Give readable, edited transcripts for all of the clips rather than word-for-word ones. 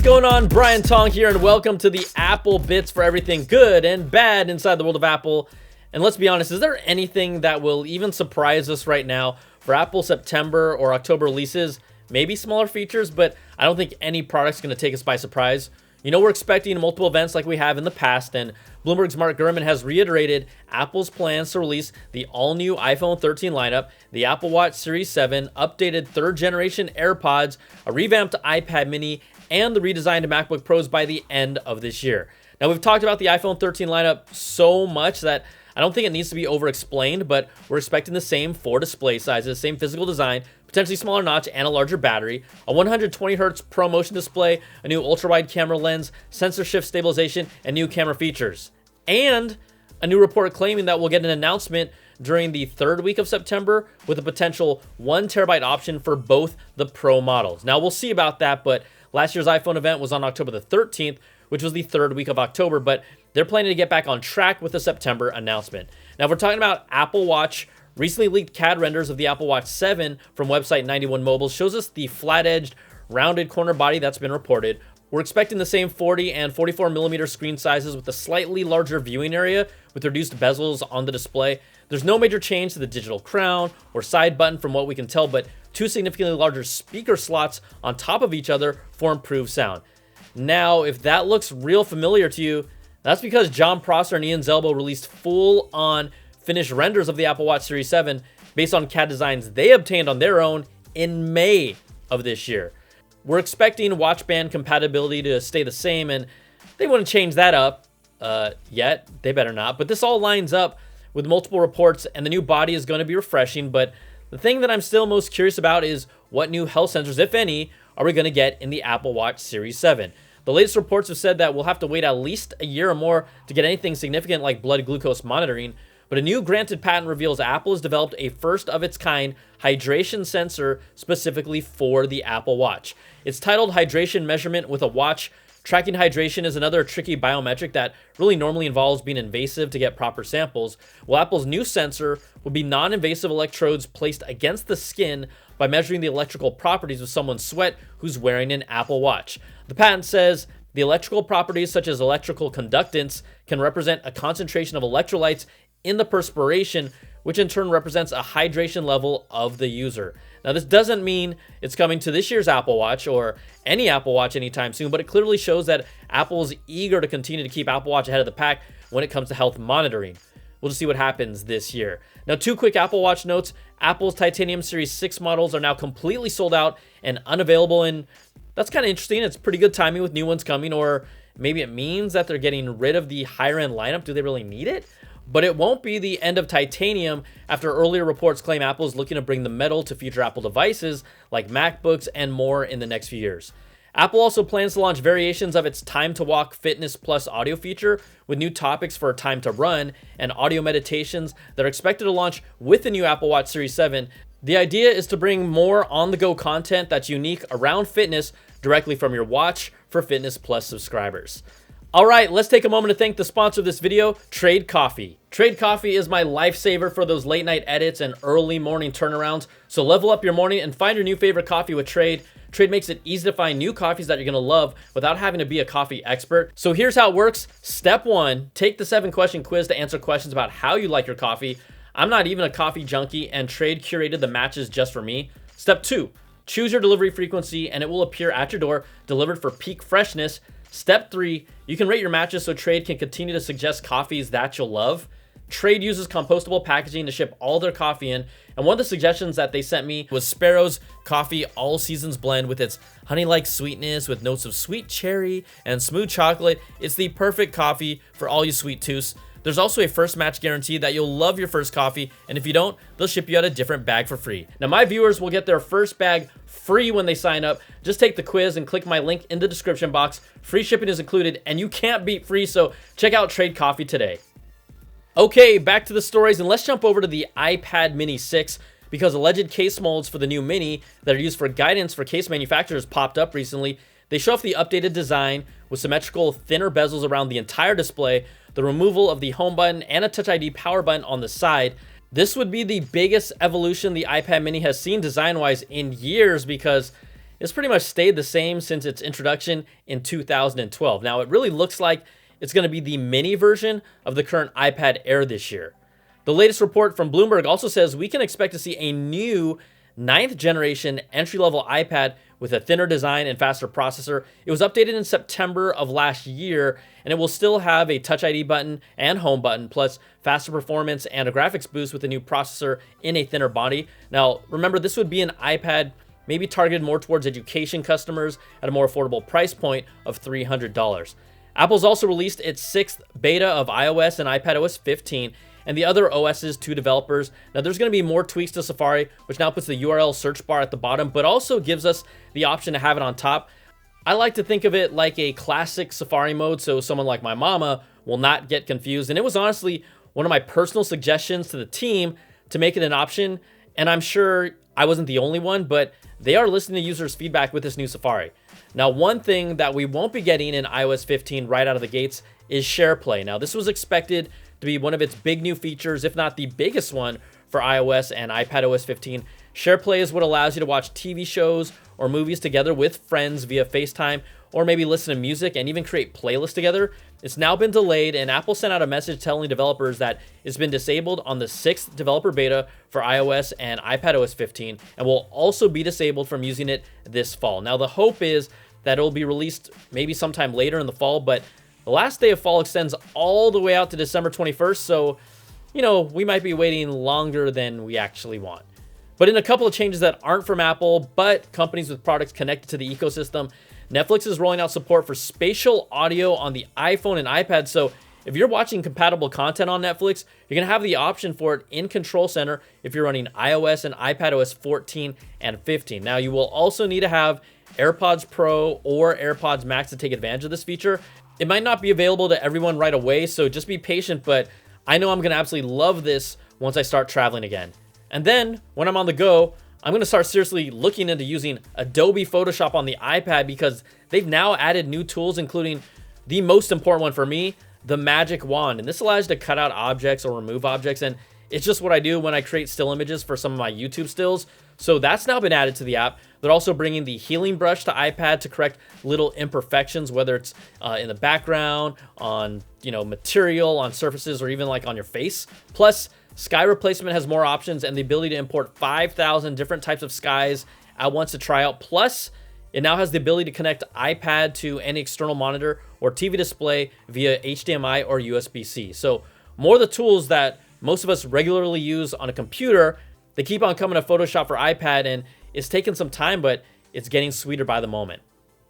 What's going on? Brian Tong here, and welcome to the Apple Bits for everything good and bad inside the world of Apple. And let's be honest, is there anything that will even surprise us right now for Apple September or October releases? Maybe smaller features, but I don't think any product's going to take us by surprise. You know, we're expecting multiple events like we have in the past, and Bloomberg's Mark Gurman has reiterated Apple's plans to release the all-new iPhone 13 lineup, the Apple Watch Series 7, updated third-generation AirPods, a revamped iPad mini, and the redesigned MacBook Pros by the end of this year. Now, we've talked about the iPhone 13 lineup so much that I don't think it needs to be over-explained, but we're expecting the same 4 display sizes, same physical design, potentially smaller notch and a larger battery, a 120Hz ProMotion display, a new ultra-wide camera lens, sensor shift stabilization, and new camera features. And a new report claiming that we'll get an announcement during the 3rd week of September with a potential 1TB option for both the Pro models. Now, we'll see about that, but last year's iPhone event was on October the 13th, which was the 3rd week of October, but they're planning to get back on track with the September announcement. Now, if we're talking about Apple Watch, recently leaked CAD renders of the Apple Watch 7 from website 91 Mobile shows us the flat-edged, rounded corner body that's been reported. We're expecting the same 40 and 44mm screen sizes with a slightly larger viewing area with reduced bezels on the display. There's no major change to the digital crown or side button from what we can tell, but 2 significantly larger speaker slots on top of each other for improved sound. Now, if that looks real familiar to you, that's because John Prosser and Ian Zelbo released full-on finished renders of the Apple Watch Series 7 based on CAD designs they obtained on their own in May of this year. We're expecting watch band compatibility to stay the same, and they wouldn't change that up yet. They better not. But this all lines up with multiple reports, and the new body is going to be refreshing. But the thing that I'm still most curious about is what new health sensors, if any, are we going to get in the Apple Watch Series 7. The latest reports have said that we'll have to wait at least a year or more to get anything significant like blood glucose monitoring. But a new granted patent reveals Apple has developed a first-of-its-kind hydration sensor specifically for the Apple Watch. It's titled Hydration Measurement with a Watch. Tracking hydration is another tricky biometric that really normally involves being invasive to get proper samples. Well, Apple's new sensor would be non-invasive electrodes placed against the skin by measuring the electrical properties of someone's sweat who's wearing an Apple Watch. The patent says the electrical properties such as electrical conductance can represent a concentration of electrolytes in the perspiration, which in turn represents a hydration level of the user. Now, this doesn't mean it's coming to this year's Apple Watch or any Apple Watch anytime soon, but it clearly shows that Apple is eager to continue to keep Apple Watch ahead of the pack when it comes to health monitoring. We'll just see what happens this year. Now, 2 quick Apple Watch notes. Apple's Titanium Series 6 models are now completely sold out and unavailable, and that's kind of interesting. It's pretty good timing with new ones coming, or maybe it means that they're getting rid of the higher-end lineup. Do they really need it? But it won't be the end of titanium after earlier reports claim Apple is looking to bring the metal to future Apple devices like MacBooks and more in the next few years. Apple also plans to launch variations of its Time to Walk Fitness Plus audio feature with new topics for Time to Run and audio meditations that are expected to launch with the new Apple Watch Series 7. The idea is to bring more on-the-go content that's unique around fitness directly from your watch for Fitness Plus subscribers. All right, let's take a moment to thank the sponsor of this video, Trade Coffee. Trade Coffee is my lifesaver for those late night edits and early morning turnarounds. So level up your morning and find your new favorite coffee with Trade. Trade makes it easy to find new coffees that you're gonna love without having to be a coffee expert. So here's how it works. Step 1, take the 7-question quiz to answer questions about how you like your coffee. I'm not even a coffee junkie, and Trade curated the matches just for me. Step 2, choose your delivery frequency and it will appear at your door, delivered for peak freshness. Step 3, you can rate your matches so Trade can continue to suggest coffees that you'll love. Trade uses compostable packaging to ship all their coffee in, and one of the suggestions that they sent me was Sparrow's Coffee All Seasons Blend with its honey-like sweetness with notes of sweet cherry and smooth chocolate. It's the perfect coffee for all you sweet tooths. There's also a first match guarantee that you'll love your first coffee, and if you don't, they'll ship you out a different bag for free. Now, my viewers will get their first bag free when they sign up. Just take the quiz and click my link in the description box. Free shipping is included, and you can't beat free, so check out Trade Coffee today. Okay, back to the stories, and let's jump over to the iPad Mini 6, because alleged case molds for the new Mini that are used for guidance for case manufacturers popped up recently. They show off the updated design with symmetrical, thinner bezels around the entire display, the removal of the home button, and a Touch ID power button on the side. This would be the biggest evolution the iPad Mini has seen design-wise in years, because it's pretty much stayed the same since its introduction in 2012. Now, it really looks like it's going to be the mini version of the current iPad Air this year. The latest report from Bloomberg also says we can expect to see a new 9th generation entry-level iPad with a thinner design and faster processor. It was updated in September of last year, and it will still have a Touch ID button and home button, plus faster performance and a graphics boost with a new processor in a thinner body. Now, remember, this would be an iPad maybe targeted more towards education customers at a more affordable price point of $300. Apple's also released its 6th beta of iOS and iPadOS 15, and the other OSs to developers. Now, there's going to be more tweaks to Safari, which now puts the URL search bar at the bottom, but also gives us the option to have it on top. I like to think of it like a classic Safari mode, so someone like my mama will not get confused. And it was honestly one of my personal suggestions to the team to make it an option, and I'm sure I wasn't the only one, but they are listening to users' feedback with this new Safari. Now, one thing that we won't be getting in iOS 15 right out of the gates is SharePlay. Now, this was expected to be one of its big new features, if not the biggest one for iOS and iPadOS 15. SharePlay is what allows you to watch TV shows or movies together with friends via FaceTime, or maybe listen to music and even create playlists together. It's now been delayed, and Apple sent out a message telling developers that it's been disabled on the 6th developer beta for iOS and iPadOS 15, and will also be disabled from using it this fall. Now, the hope is that it'll be released maybe sometime later in the fall, but the last day of fall extends all the way out to December 21st, so, we might be waiting longer than we actually want. But in a couple of changes that aren't from Apple, but companies with products connected to the ecosystem, Netflix is rolling out support for spatial audio on the iPhone and iPad. So if you're watching compatible content on Netflix, you're going to have the option for it in Control Center if you're running iOS and iPadOS 14 and 15. Now, you will also need to have AirPods Pro or AirPods Max to take advantage of this feature. It might not be available to everyone right away, so just be patient, but I know I'm going to absolutely love this once I start traveling again. And then, when I'm on the go, I'm going to start seriously looking into using Adobe Photoshop on the iPad, because they've now added new tools, including the most important one for me, the Magic Wand. And this allows you to cut out objects or remove objects, and it's just what I do when I create still images for some of my YouTube stills. So that's now been added to the app. They're also bringing the healing brush to iPad to correct little imperfections, whether it's in the background, on material, on surfaces, or even like on your face. Plus, Sky Replacement has more options and the ability to import 5,000 different types of skies at once to try out. Plus, it now has the ability to connect iPad to any external monitor or TV display via HDMI or USB-C. So more of the tools that most of us regularly use on a computer, they keep on coming to Photoshop for iPad, and it's taken some time, but it's getting sweeter by the moment.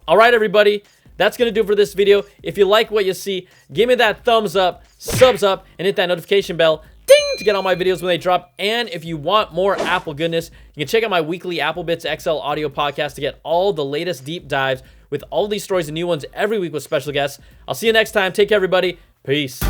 All right, everybody, that's going to do it for this video. If you like what you see, give me that thumbs up, subs up, and hit that notification bell, ding, to get all my videos when they drop. And if you want more Apple goodness, you can check out my weekly Apple Bits XL audio podcast to get all the latest deep dives with all these stories and new ones every week with special guests. I'll see you next time. Take care, everybody. Peace.